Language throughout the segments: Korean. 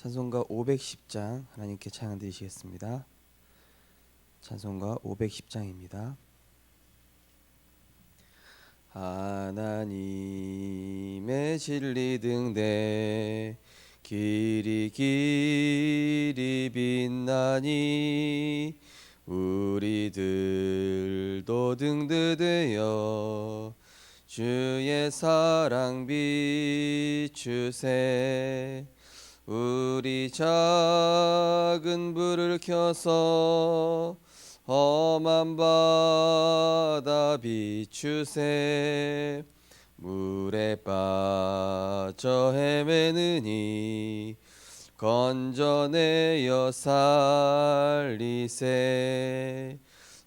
찬송가 510장 하나님께 찬양 드리시겠습니다. 찬송가 510장입니다. 하나님의 진리 등대 길이 빛나니 우리들도 등대되어 주의 사랑 비추세. 우리 작은 불을 켜서 험한 바다 비추세. 물에 빠져 헤매느니 건져내어 살리세.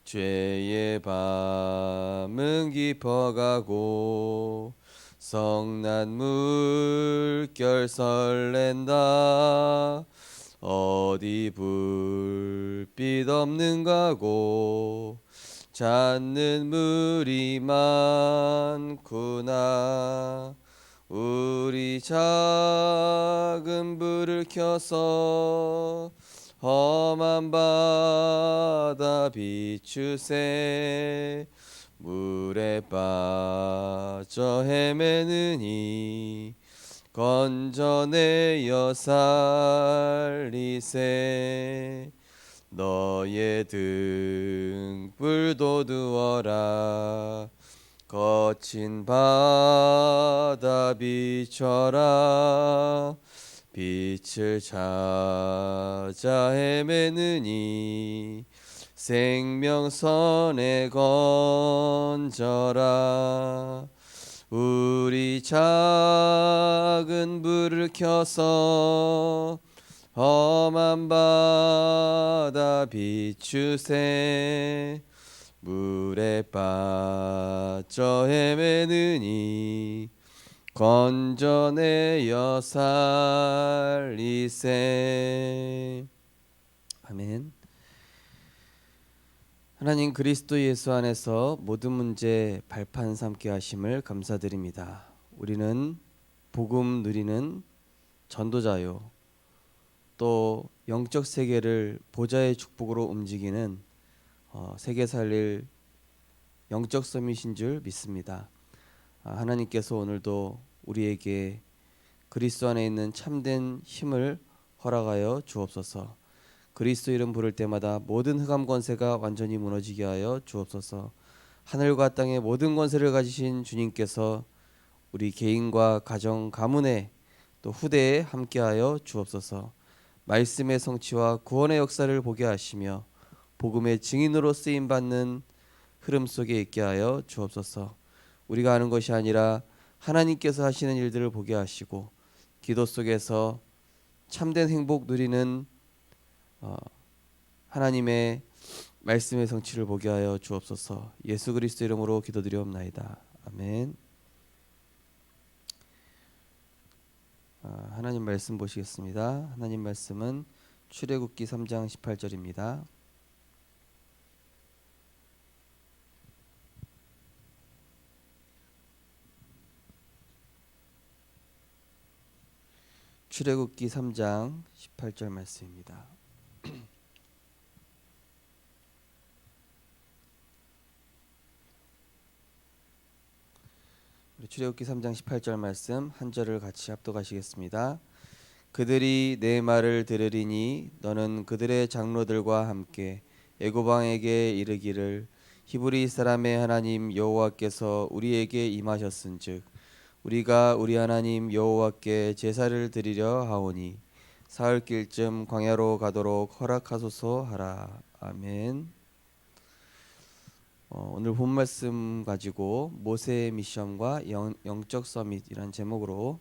죄의 밤은 깊어가고 성난 물결 설렌다. 어디 불빛 없는가고 찾는 물이 많구나. 우리 작은 불을 켜서 험한 바다 비추세. 물에 빠져 헤매느니 건져내어 살리세. 너의 등불도 두어라. 거친 바다 비춰라. 빛을 찾아 헤매느니 생명선에 건져라. 우리 작은 불을 켜서 험한 바다 비추세. 물에 빠져 헤매느니 건져내어 살리세. 아멘. 하나님 그리스도 예수 안에서 모든 문제 발판 삼게 하심을 감사드립니다. 우리는 복음 누리는 전도자요, 또 영적 세계를 보좌의 축복으로 움직이는 세계 살릴 영적 섬이신 줄 믿습니다. 하나님께서 오늘도 우리에게 그리스도 안에 있는 참된 힘을 허락하여 주옵소서. 그리스도 이름 부를 때마다 모든 흑암 권세가 완전히 무너지게 하여 주옵소서. 하늘과 땅의 모든 권세를 가지신 주님께서 우리 개인과 가정, 가문에 또 후대에 함께하여 주옵소서. 말씀의 성취와 구원의 역사를 보게 하시며 복음의 증인으로 쓰임받는 흐름 속에 있게 하여 주옵소서. 우리가 아는 것이 아니라 하나님께서 하시는 일들을 보게 하시고 기도 속에서 참된 행복 누리는 하나님의 말씀의 성취를 보게 하여 주옵소서. 예수 그리스도 이름으로 기도드리옵나이다. 아멘. 하나님 말씀 보시겠습니다. 하나님 말씀은 출애굽기 3장 18절입니다. 출애굽기 3장 18절 말씀입니다. 출애굽기 3장 18절 말씀 한 절을 같이 합독하시겠습니다. 그들이 내 말을 들으리니 너는 그들의 장로들과 함께 애굽 왕에게 이르기를 히브리 사람의 하나님 여호와께서 우리에게 임하셨은즉 우리가 우리 하나님 여호와께 제사를 드리려 하오니 사흘길쯤 광야로 가도록 허락하소서 하라. 아멘. 오늘 본 말씀 가지고 모세의 미션과 영적 서밋이라는 제목으로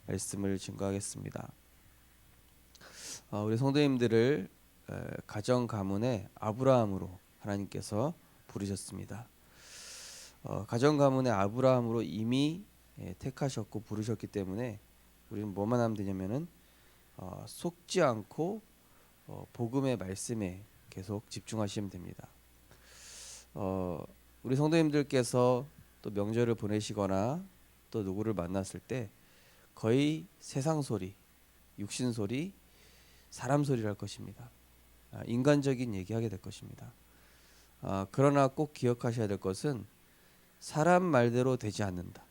말씀을 증거하겠습니다. 우리 성도님들을 가정 가문의 아브라함으로 하나님께서 부르셨습니다. 가정 가문의 아브라함으로 이미 택하셨고 부르셨기 때문에 우리는 뭐만 하면 되냐면은 속지 않고 복음의 말씀에 계속 집중하시면 됩니다. 우리 성도님들께서 또 명절을 보내시거나 또 누구를 만났을 때 거의 세상 소리, 육신 소리, 사람 소리를 할 것입니다. 인간적인 얘기하게 될 것입니다. 그러나 꼭 기억하셔야 될 것은 사람 말대로 되지 않는다.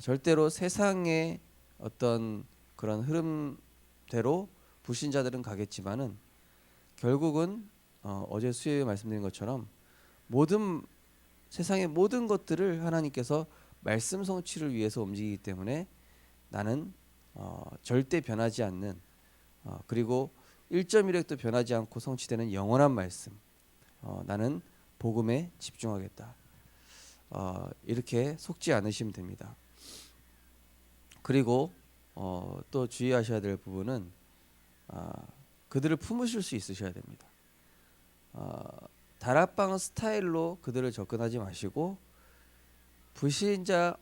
절대로 세상의 어떤 그런 흐름대로 불신자들은 가겠지만은 결국은 어제 수요일에 말씀드린 것처럼 모든 세상의 모든 것들을 하나님께서 말씀 성취를 위해서 움직이기 때문에 나는 절대 변하지 않는 그리고 1.1획도 변하지 않고 성취되는 영원한 말씀 나는 복음에 집중하겠다. 이렇게 속지 않으시면 됩니다. 그리고 또 주의하셔야 될 부분은 그들을 품으실 수 있으셔야 됩니다. 다락방 스타일로 그들을 접근하지 마시고 불신자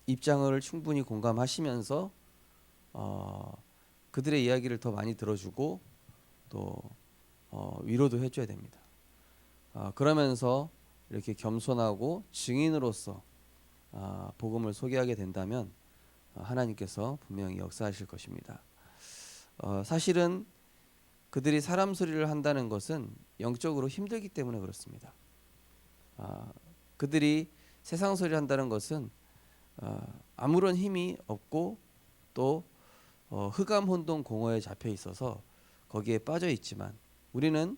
입장을 충분히 공감하시면서 그들의 이야기를 더 많이 들어주고 또 위로도 해줘야 됩니다. 그러면서 이렇게 겸손하고 증인으로서 복음을 소개하게 된다면 하나님께서 분명히 역사하실 것입니다. 사실은 그들이 사람 소리를 한다는 것은 영적으로 힘들기 때문에 그렇습니다. 그들이 세상 소리를 한다는 것은 아무런 힘이 없고 또 흑암 혼돈 공허에 잡혀 있어서 거기에 빠져 있지만 우리는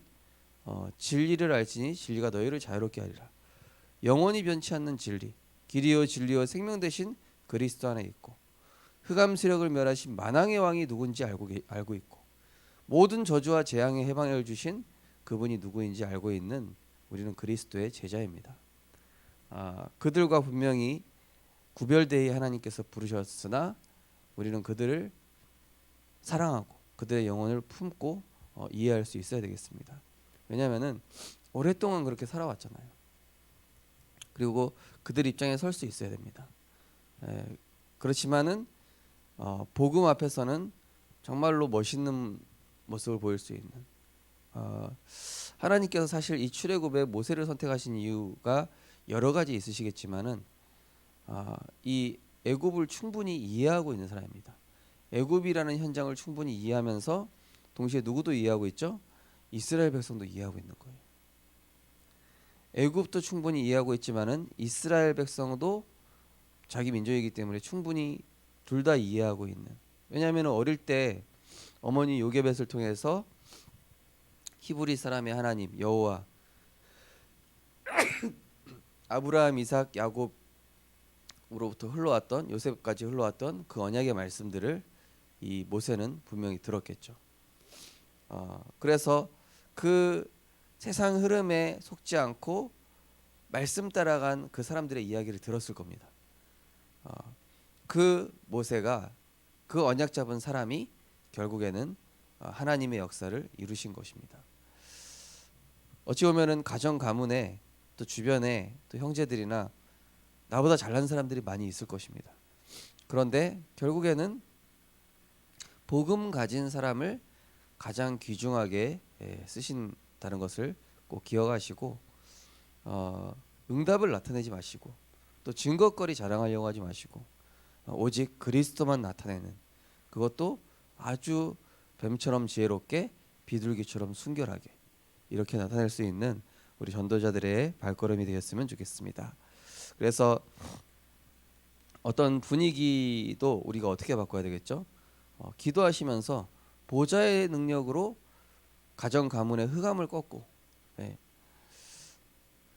진리를 알지니 진리가 너희를 자유롭게 하리라. 영원히 변치 않는 진리, 길이요 진리요 생명 되신 그리스도 안에 있고 흑암 세력을 멸하신 만왕의 왕이 누군지 알고 있고 모든 저주와 재앙의 해방을 주신 그분이 누구인지 알고 있는 우리는 그리스도의 제자입니다. 그들과 분명히 구별되어 하나님께서 부르셨으나 우리는 그들을 사랑하고 그들의 영혼을 품고 이해할 수 있어야 되겠습니다. 왜냐하면은 오랫동안 그렇게 살아왔잖아요. 그리고 그들 입장에 설 수 있어야 됩니다. 그렇지만은 복음 앞에서는 정말로 멋있는 모습을 보일 수 있는 하나님께서 사실 이 출애굽에 모세를 선택하신 이유가 여러 가지 있으시겠지만은 이 애굽을 충분히 이해하고 있는 사람입니다. 애굽이라는 현장을 충분히 이해하면서 동시에 누구도 이해하고 있죠? 이스라엘 백성도 이해하고 있는 거예요. 애굽도 충분히 이해하고 있지만은 이스라엘 백성도 자기 민족이기 때문에 충분히 둘 다 이해하고 있는. 왜냐하면 어릴 때 어머니 요게벳을 통해서 히브리 사람의 하나님 여호와 아브라함, 이삭, 야곱으로부터 흘러왔던 요셉까지 흘러왔던 그 언약의 말씀들을 이 모세는 분명히 들었겠죠. 그래서 그 세상 흐름에 속지 않고 말씀 따라간 그 사람들의 이야기를 들었을 겁니다. 그 모세가 그 언약 잡은 사람이 결국에는 하나님의 역사를 이루신 것입니다. 어찌 보면은 가정 가문에 또 주변에 또 형제들이나 나보다 잘난 사람들이 많이 있을 것입니다. 그런데 결국에는 복음 가진 사람을 가장 귀중하게 쓰신다는 것을 꼭 기억하시고 응답을 나타내지 마시고 또 증거거리 자랑하려고 하지 마시고 오직 그리스도만 나타내는 그것도 아주 뱀처럼 지혜롭게 비둘기처럼 순결하게 이렇게 나타낼 수 있는 우리 전도자들의 발걸음이 되었으면 좋겠습니다. 그래서 어떤 분위기도 우리가 어떻게 바꿔야 되겠죠? 기도하시면서 보좌의 능력으로 가정 가문의 흑암을 꺾고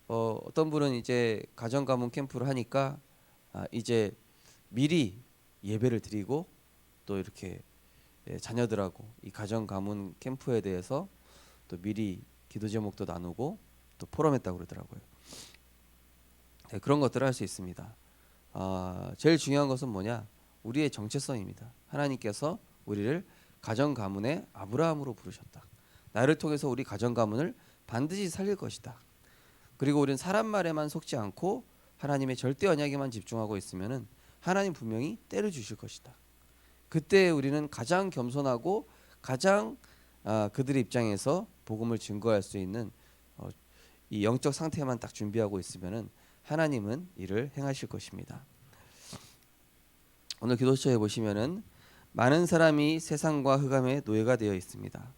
어떤 분은 이제 가정 가문 캠프를 하니까 이제 미리 예배를 드리고 또 이렇게 자녀들하고 이 가정 가문 캠프에 대해서 또 미리 기도 제목도 나누고 또 포럼했다고 그러더라고요. 그런 것들을 할 수 있습니다. 제일 중요한 것은 뭐냐? 우리의 정체성입니다. 하나님께서 우리를 가정 가문의 아브라함으로 부르셨다. 나를 통해서 우리 가정 가문을 반드시 살릴 것이다. 그리고 우리는 사람 말에만 속지 않고 하나님의 절대 언약에만 집중하고 있으면은 하나님 분명히 때려 주실 것이다. 그때 우리는 가장 겸손하고 가장 그들의 입장에서 복음을 증거할 수 있는 이 영적 상태만 딱 준비하고 있으면은 하나님은 이를 행하실 것입니다. 오늘 기도처에 보시면은 많은 사람이 세상과 흑암의 노예가 되어 있습니다.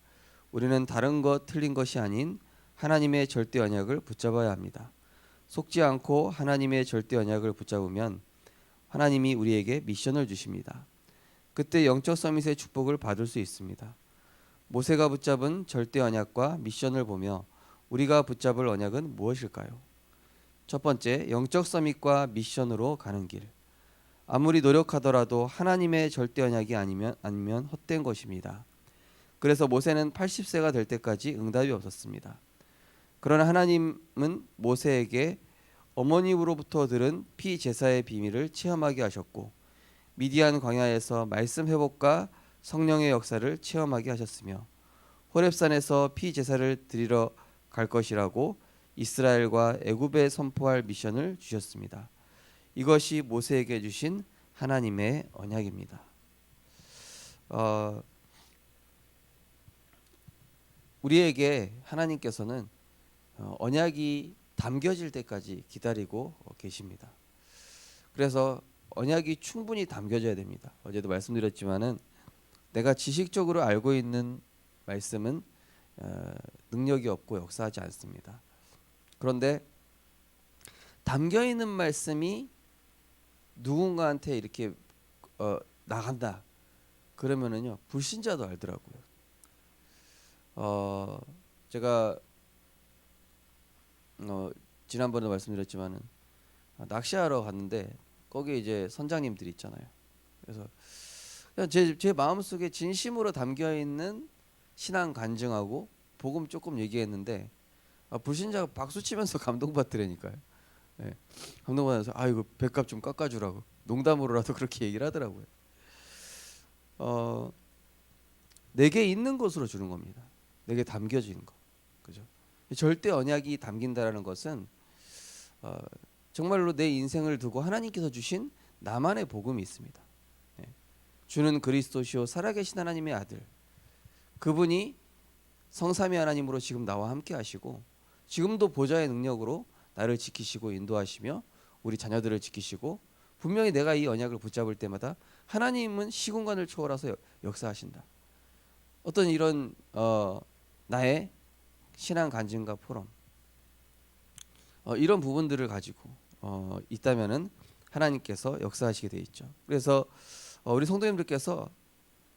우리는 다른 것 틀린 것이 아닌 하나님의 절대 언약을 붙잡아야 합니다. 속지 않고 하나님의 절대 언약을 붙잡으면 하나님이 우리에게 미션을 주십니다. 그때 영적 서밋의 축복을 받을 수 있습니다. 모세가 붙잡은 절대 언약과 미션을 보며 우리가 붙잡을 언약은 무엇일까요? 첫 번째, 영적 서밋과 미션으로 가는 길. 아무리 노력하더라도 하나님의 절대 언약이 아니면 헛된 것입니다. 그래서 모세는 80세가 될 때까지 응답이 없었습니다. 그러나 하나님은 모세에게 어머니로부터 들은 피제사의 비밀을 체험하게 하셨고 미디안 광야에서 말씀 회복과 성령의 역사를 체험하게 하셨으며 호렙산에서 피제사를 드리러 갈 것이라고 이스라엘과 애굽에 선포할 미션을 주셨습니다. 이것이 모세에게 주신 하나님의 언약입니다. 우리에게 하나님께서는 언약이 담겨질 때까지 기다리고 계십니다. 그래서 언약이 충분히 담겨져야 됩니다. 어제도 말씀드렸지만은 내가 지식적으로 알고 있는 말씀은 능력이 없고 역사하지 않습니다. 그런데 담겨 있는 말씀이 누군가한테 이렇게 나간다. 그러면은요 불신자도 알더라고요. 제가 지난번에 말씀드렸지만은 낚시하러 갔는데 거기 이제 선장님들이 있잖아요. 그래서 그냥 제 마음속에 진심으로 담겨 있는 신앙 간증하고 복음 조금 얘기했는데 불신자가 박수 치면서 감동받더라니까요. 네. 감동받아서 이거 배값 좀 깎아주라고 농담으로라도 그렇게 얘기를 하더라고요. 내게 있는 것으로 주는 겁니다. 내게 담겨지는 거, 그죠? 절대 언약이 담긴다라는 것은 정말로 내 인생을 두고 하나님께서 주신 나만의 복음이 있습니다. 네. 주는 그리스도시요 살아계신 하나님의 아들, 그분이 성삼위 하나님으로 지금 나와 함께 하시고 지금도 보좌의 능력으로 나를 지키시고 인도하시며 우리 자녀들을 지키시고 분명히 내가 이 언약을 붙잡을 때마다 하나님은 시공간을 초월해서 역사하신다. 어떤 이런 나의 신앙 간증과 포럼 이런 부분들을 가지고 있다면은 하나님께서 역사하시게 돼 있죠. 그래서 우리 성도님들께서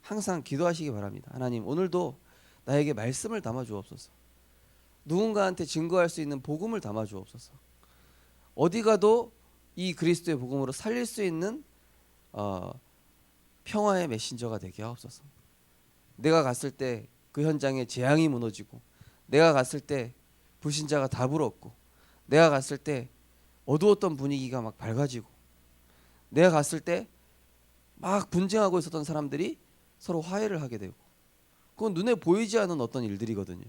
항상 기도하시기 바랍니다. 하나님 오늘도 나에게 말씀을 담아 주옵소서. 누군가한테 증거할 수 있는 복음을 담아 주옵소서. 어디 가도 이 그리스도의 복음으로 살릴 수 있는 평화의 메신저가 되게 하옵소서. 내가 갔을 때 그 현장에 재앙이 무너지고 내가 갔을 때 불신자가 답을 얻고 내가 갔을 때 어두웠던 분위기가 막 밝아지고 내가 갔을 때 막 분쟁하고 있었던 사람들이 서로 화해를 하게 되고 그건 눈에 보이지 않는 어떤 일들이거든요.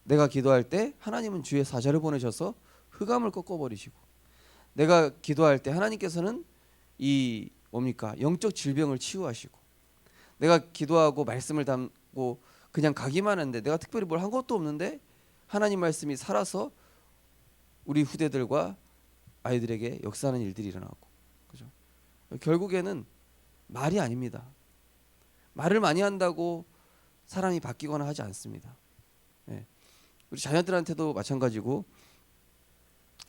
내가 기도할 때 하나님은 주의 사자를 보내셔서 흑암을 꺾어버리시고 내가 기도할 때 하나님께서는 이 뭡니까 영적 질병을 치유하시고 내가 기도하고 말씀을 담고 그냥 가기만 하는데 내가 특별히 뭘 한 것도 없는데 하나님 말씀이 살아서 우리 후대들과 아이들에게 역사하는 일들이 일어나고 그죠? 결국에는 말이 아닙니다. 말을 많이 한다고 사람이 바뀌거나 하지 않습니다. 네. 우리 자녀들한테도 마찬가지고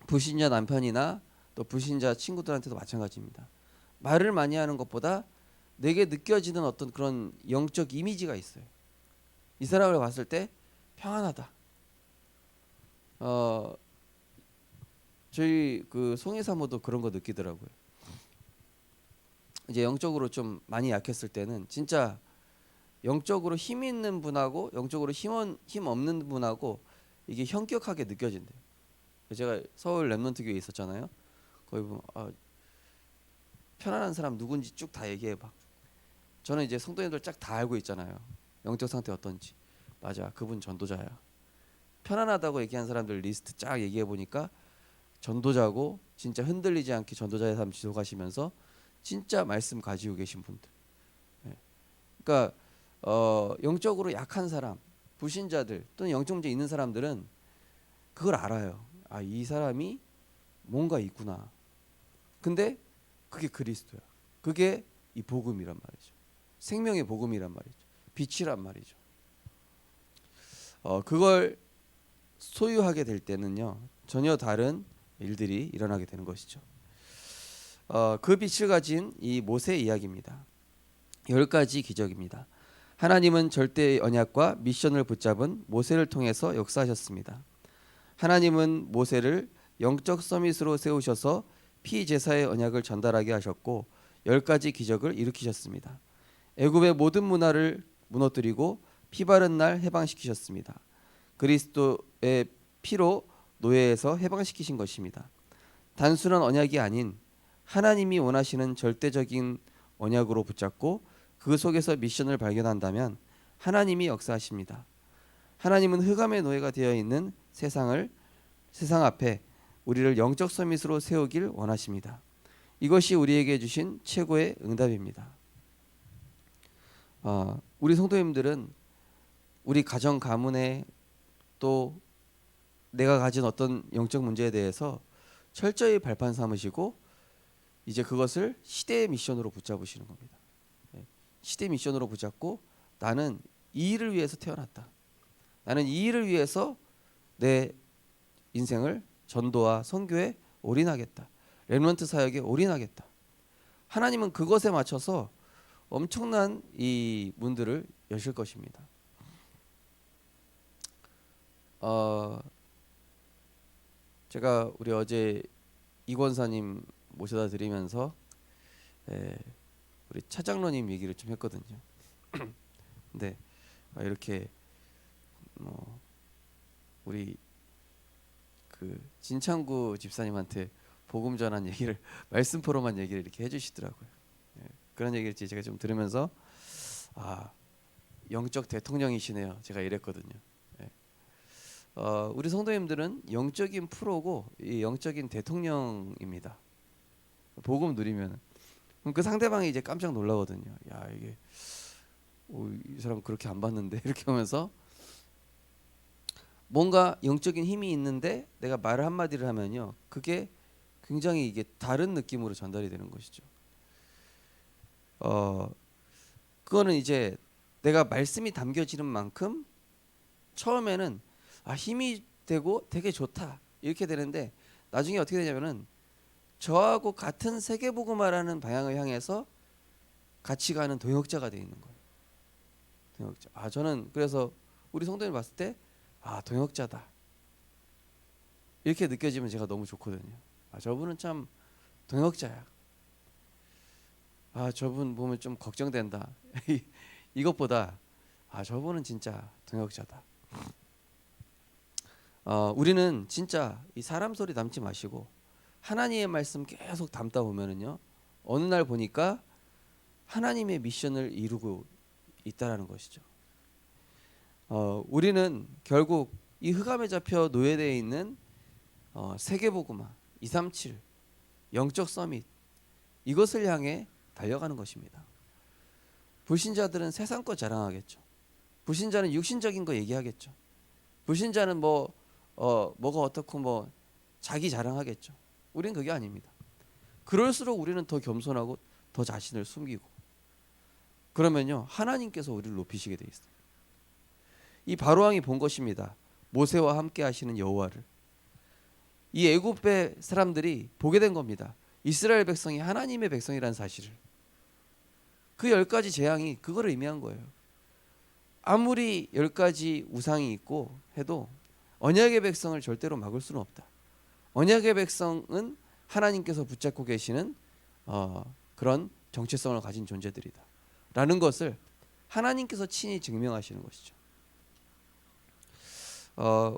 불신자 남편이나 또 불신자 친구들한테도 마찬가지입니다. 말을 많이 하는 것보다 내게 느껴지는 어떤 그런 영적 이미지가 있어요. 이 사람을 봤을 때 평안하다. 저희 그 송혜사모도 그런 거 느끼더라고요. 이제 영적으로 좀 많이 약했을 때는 진짜 영적으로 힘 있는 분하고 영적으로 힘 없는 분하고 이게 현격하게 느껴진대요. 제가 서울 랩넌트 교회에 있었잖아요. 거기 보면 편안한 사람 누군지 쭉 다 얘기해봐. 저는 이제 성도님들 쫙 다 알고 있잖아요. 영적 상태 어떤지. 맞아, 그분 전도자야. 편안하다고 얘기한 사람들 리스트 쫙 얘기해 보니까 전도자고 진짜 흔들리지 않게 전도자의 삶 지속하시면서 진짜 말씀 가지고 계신 분들. 네. 그러니까 영적으로 약한 사람, 불신자들 또는 영적 문제 있는 사람들은 그걸 알아요. 이 사람이 뭔가 있구나. 근데 그게 그리스도야. 그게 이 복음이란 말이죠. 생명의 복음이란 말이죠. 빛이란 말이죠. 그걸 소유하게 될 때는요, 전혀 다른 일들이 일어나게 되는 것이죠. 그 빛을 가진 이 모세 이야기입니다. 10가지 기적입니다. 하나님은 절대 언약과 미션을 붙잡은 모세를 통해서 역사하셨습니다. 하나님은 모세를 영적 서밋으로 세우셔서 피제사의 언약을 전달하게 하셨고 10가지 기적을 일으키셨습니다. 애굽의 모든 문화를 무너뜨리고 피 바른 날 해방시키셨습니다. 그리스도의 피로 노예에서 해방시키신 것입니다. 단순한 언약이 아닌 하나님이 원하시는 절대적인 언약으로 붙잡고 그 속에서 미션을 발견한다면 하나님이 역사하십니다. 하나님은 흑암의 노예가 되어 있는 세상 앞에 우리를 영적 서밋으로 세우길 원하십니다. 이것이 우리에게 주신 최고의 응답입니다. 우리 성도님들은 우리 가정 가문에 또 내가 가진 어떤 영적 문제에 대해서 철저히 발판 삼으시고 이제 그것을 시대의 미션으로 붙잡으시는 겁니다. 시대 미션으로 붙잡고 나는 이 일을 위해서 태어났다. 나는 이 일을 위해서 내 인생을 전도와 선교에 올인하겠다. 렘넌트 사역에 올인하겠다. 하나님은 그것에 맞춰서 엄청난 이 문들을 여실 것입니다. 제가 우리 어제 이권사님 모셔다 드리면서 우리 차장로님 얘기를 좀 했거든요. 근데 이렇게 우리 그 진창구 집사님한테 복음 전한 얘기를 말씀포로만 얘기를 이렇게 해주시더라고요. 그런 얘기를 제가 좀 들으면서 영적 대통령이시네요. 제가 이랬거든요. 우리 성도님들은 영적인 프로고 이 영적인 대통령입니다. 복음 누리면 그 상대방이 이제 깜짝 놀라거든요. 야 이게 이 사람 그렇게 안 봤는데 이렇게 하면서 뭔가 영적인 힘이 있는데 내가 말을 한마디를 하면요, 그게 굉장히 이게 다른 느낌으로 전달이 되는 것이죠. 그거는 이제 내가 말씀이 담겨지는 만큼 처음에는 힘이 되고 되게 좋다 이렇게 되는데 나중에 어떻게 되냐면은 저하고 같은 세계복음화라는 방향을 향해서 같이 가는 동역자가 되어 있는 거예요. 동역자. 저는 그래서 우리 성도님 봤을 때 동역자다 이렇게 느껴지면 제가 너무 좋거든요. 저분은 참 동역자야. 저분 보면 좀 걱정된다. 이것보다 저분은 진짜 동역자다. 우리는 진짜 이 사람 소리 담지 마시고 하나님의 말씀 계속 담다 보면은요, 어느 날 보니까 하나님의 미션을 이루고 있다라는 것이죠. 우리는 결국 이 흑암에 잡혀 노예되어 있는 세계복음화 237 영적 서밋 이것을 향해 달려가는 것입니다. 불신자들은 세상 거 자랑하겠죠. 불신자는 육신적인 거 얘기하겠죠. 불신자는 뭐가 어떻고 자기 자랑하겠죠. 우리는 그게 아닙니다. 그럴수록 우리는 더 겸손하고 더 자신을 숨기고 그러면요 하나님께서 우리를 높이시게 돼 있어요. 이 바로왕이 본 것입니다. 모세와 함께 하시는 여호와를. 이 애굽의 사람들이 보게 된 겁니다. 이스라엘 백성이 하나님의 백성이라는 사실을. 그 10가지 재앙이 그걸 의미한 거예요. 아무리 10가지 우상이 있고 해도 언약의 백성을 절대로 막을 수는 없다. 언약의 백성은 하나님께서 붙잡고 계시는 그런 정체성을 가진 존재들이다 라는 것을 하나님께서 친히 증명하시는 것이죠.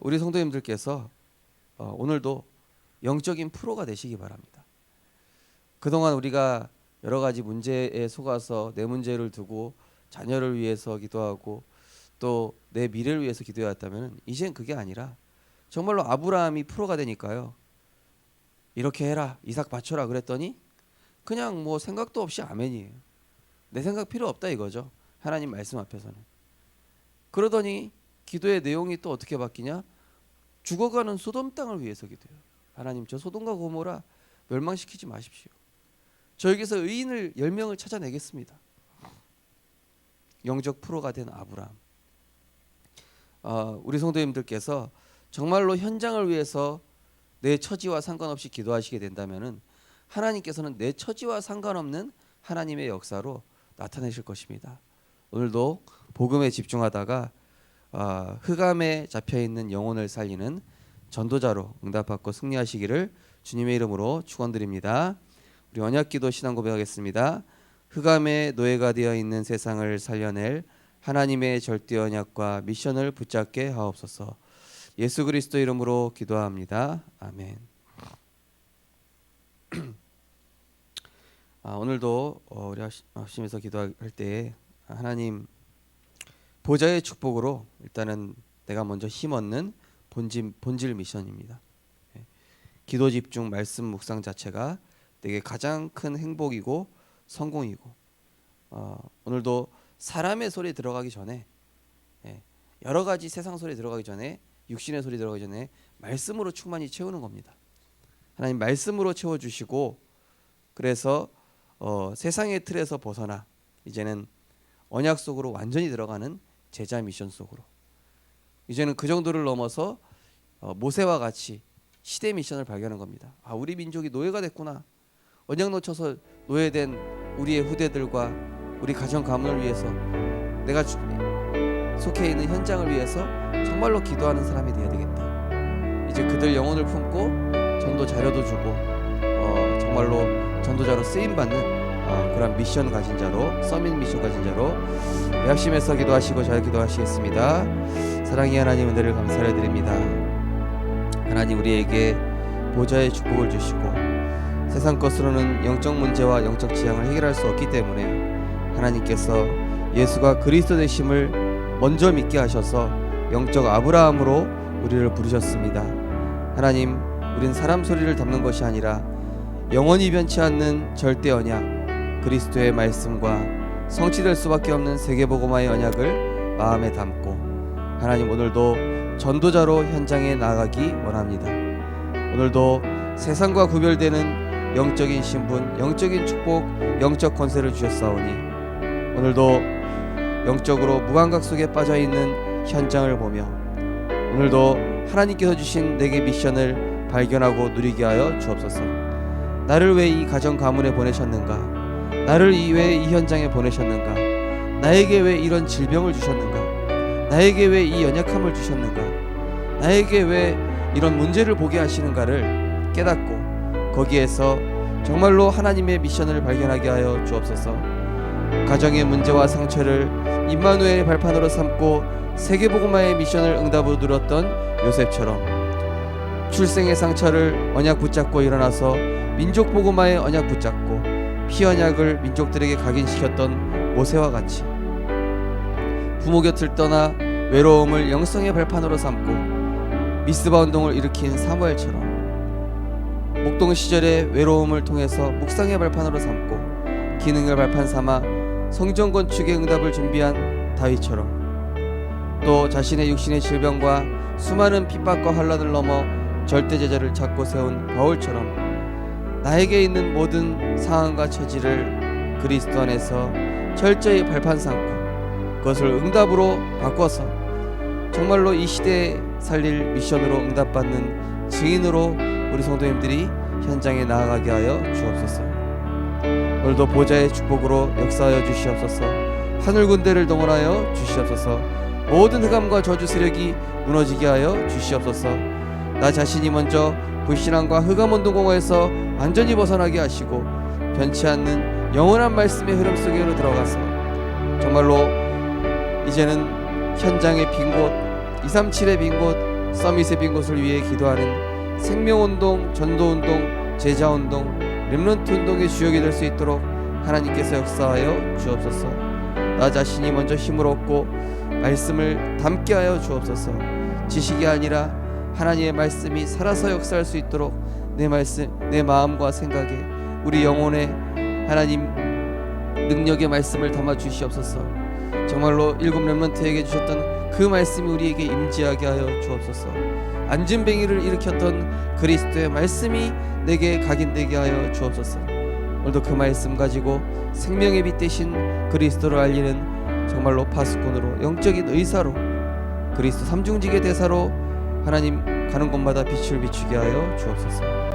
우리 성도님들께서 오늘도 영적인 프로가 되시기 바랍니다. 그동안 우리가 여러 가지 문제에 속아서 내 문제를 두고 자녀를 위해서 기도하고 또 내 미래를 위해서 기도해왔다면 이젠 그게 아니라 정말로 아브라함이 프로가 되니까요, 이렇게 해라 이삭 바쳐라 그랬더니 그냥 생각도 없이 아멘이에요. 내 생각 필요 없다 이거죠. 하나님 말씀 앞에서는. 그러더니 기도의 내용이 또 어떻게 바뀌냐, 죽어가는 소돔 땅을 위해서 기도해요. 하나님 저 소돔과 고모라 멸망시키지 마십시오. 저에게서 의인을 10명을 찾아내겠습니다. 영적 프로가 된 아브라함. 우리 성도님들께서 정말로 현장을 위해서 내 처지와 상관없이 기도하시게 된다면은 하나님께서는 내 처지와 상관없는 하나님의 역사로 나타내실 것입니다. 오늘도 복음에 집중하다가 흑암에 잡혀있는 영혼을 살리는 전도자로 응답받고 승리하시기를 주님의 이름으로 축원드립니다. 우리 언약기도 신앙 고백하겠습니다. 흑암의 노예가 되어 있는 세상을 살려낼 하나님의 절대 언약과 미션을 붙잡게 하옵소서. 예수 그리스도 이름으로 기도합니다. 아멘. 오늘도 우리 합심해서 기도할 때에 하나님 보좌의 축복으로 일단은 내가 먼저 힘없는 본질 미션입니다. 기도 집중 말씀 묵상 자체가 내게 가장 큰 행복이고 성공이고 오늘도 사람의 소리 들어가기 전에 여러 가지 세상 소리 들어가기 전에 육신의 소리 들어가기 전에 말씀으로 충만히 채우는 겁니다. 하나님 말씀으로 채워주시고 그래서 세상의 틀에서 벗어나 이제는 언약 속으로 완전히 들어가는 제자 미션 속으로 이제는 그 정도를 넘어서 모세와 같이 시대 미션을 발견한 겁니다. 우리 민족이 노예가 됐구나. 언약 놓쳐서 노예된 우리의 후대들과 우리 가정 가문을 위해서 내가 속해 있는 현장을 위해서 정말로 기도하는 사람이 되어야 되겠다. 이제 그들 영혼을 품고 전도 자료도 주고 정말로 전도자로 쓰임받는 그런 미션 가진 자로 서밋 미션 가진 자로 합심해서 기도하시고 잘 기도하시겠습니다. 사랑의 하나님 은혜를 감사를 드립니다. 하나님 우리에게 보좌의 축복을 주시고 세상 것으로는 영적 문제와 영적 지향을 해결할 수 없기 때문에 하나님께서 예수가 그리스도 되심을 먼저 믿게 하셔서 영적 아브라함으로 우리를 부르셨습니다. 하나님 우린 사람 소리를 담는 것이 아니라 영원히 변치 않는 절대 언약 그리스도의 말씀과 성취될 수밖에 없는 세계복음화의 언약을 마음에 담고 하나님 오늘도 전도자로 현장에 나가기 원합니다. 오늘도 세상과 구별되는 영적인 신분, 영적인 축복, 영적 권세를 주셨사오니 오늘도 영적으로 무감각 속에 빠져있는 현장을 보며 오늘도 하나님께서 주신 내게 미션을 발견하고 누리게 하여 주옵소서. 나를 왜 이 가정 가문에 보내셨는가? 나를 왜 이 현장에 보내셨는가? 나에게 왜 이런 질병을 주셨는가? 나에게 왜 이 연약함을 주셨는가? 나에게 왜 이런 문제를 보게 하시는가를 깨닫고 거기에서 정말로 하나님의 미션을 발견하게 하여 주옵소서. 가정의 문제와 상처를 임마누엘의 발판으로 삼고 세계복음화의 미션을 응답으로 누렸던 요셉처럼 출생의 상처를 언약 붙잡고 일어나서 민족복음화의 언약 붙잡고 피언약을 민족들에게 각인시켰던 모세와 같이 부모 곁을 떠나 외로움을 영성의 발판으로 삼고 미스바 운동을 일으킨 사무엘처럼 목동 시절의 외로움을 통해서 묵상의 발판으로 삼고 기능의 발판 삼아 성전 건축의 응답을 준비한 다윗처럼 또 자신의 육신의 질병과 수많은 핍박과 환난을 넘어 절대 제자를 찾고 세운 바울처럼 나에게 있는 모든 상황과 처지를 그리스도 안에서 철저히 발판 삼고 그것을 응답으로 바꿔서 정말로 이 시대에 살릴 미션으로 응답받는 증인으로 우리 성도님들이 현장에 나아가게 하여 주옵소서. 오늘도 보좌의 축복으로 역사하여 주시옵소서. 하늘 군대를 동원하여 주시옵소서. 모든 흑암과 저주 세력이 무너지게 하여 주시옵소서. 나 자신이 먼저 불신앙과 흑암 운동공허에서 완전히 벗어나게 하시고 변치 않는 영원한 말씀의 흐름 속으로 들어가서 정말로 이제는 현장의 빈 곳, 237의 빈 곳, 서밋의 빈 곳을 위해 기도하는 생명운동, 전도운동, 제자운동, 렘넌트 운동의 주역이 될 수 있도록 하나님께서 역사하여 주옵소서. 나 자신이 먼저 힘을 얻고 말씀을 담게 하여 주옵소서. 지식이 아니라 하나님의 말씀이 살아서 역사할 수 있도록 내 말씀, 내 마음과 생각에 우리 영혼에 하나님 능력의 말씀을 담아 주시옵소서. 정말로 일곱 렘넌트에게 주셨던 그 말씀이 우리에게 임재하게 하여 주옵소서. 안진뱅이를 일으켰던 그리스도의 말씀이 내게 각인되게 하여 주옵소서. 오늘도 그 말씀 가지고 생명의 빛 대신 그리스도를 알리는 정말로 파수꾼으로 영적인 의사로 그리스도 삼중직의 대사로 하나님 가는 곳마다 빛을 비추게 하여 주옵소서.